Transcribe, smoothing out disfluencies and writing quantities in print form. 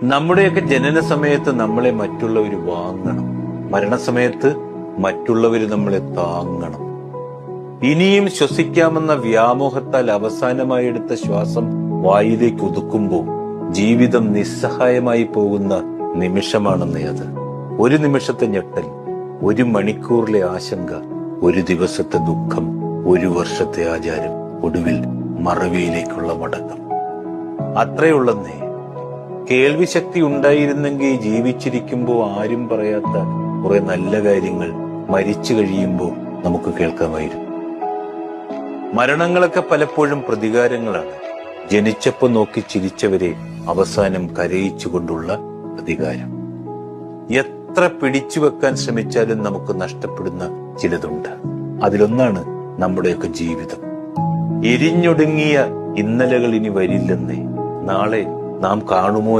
നമ്മുടെയൊക്കെ ജനന സമയത്ത് നമ്മളെ മറ്റുള്ളവർ വാങ്ങണം, മരണസമയത്ത് മറ്റുള്ളവർ നമ്മളെ താങ്ങണം. ഇനിയും ശ്വസിക്കാമെന്ന വ്യാമോഹത്താൽ അവസാനമായി എടുത്ത ശ്വാസം വായിലേക്ക് ഒതുക്കുമ്പോൾ ജീവിതം നിസ്സഹായമായി പോകുന്ന നിമിഷമാണെന്നേ അത്. ഒരു നിമിഷത്തെ ഞെട്ടൽ, ഒരു മണിക്കൂറിലെ ആശങ്ക, ഒരു ദിവസത്തെ ദുഃഖം, ഒരു വർഷത്തെ ആചാരം, ഒടുവിൽ മറവിയിലേക്കുള്ള മടക്കം. അത്രയുള്ളന്നേ. കേൾവി ശക്തി ഉണ്ടായിരുന്നെങ്കിൽ ജീവിച്ചിരിക്കുമ്പോൾ ആരും പറയാത്ത കുറെ നല്ല കാര്യങ്ങൾ മരിച്ചു കഴിയുമ്പോൾ നമുക്ക് കേൾക്കാമായിരുന്നു. മരണങ്ങളൊക്കെ പലപ്പോഴും പ്രതികാരങ്ങളാണ്. ജനിച്ചപ്പോ നോക്കി ചിരിച്ചവരെ അവസാനം കരയിച്ചുകൊണ്ടുള്ള പ്രതികാരം. എത്ര പിടിച്ചു വെക്കാൻ ശ്രമിച്ചാലും നമുക്ക് നഷ്ടപ്പെടുന്ന ചിലതുണ്ട്. അതിലൊന്നാണ് നമ്മുടെയൊക്കെ ജീവിതം. എരിഞ്ഞൊടുങ്ങിയ ഇന്നലകൾ ഇനി വരില്ലെന്നേ. നാളെ നാം കാണുമോ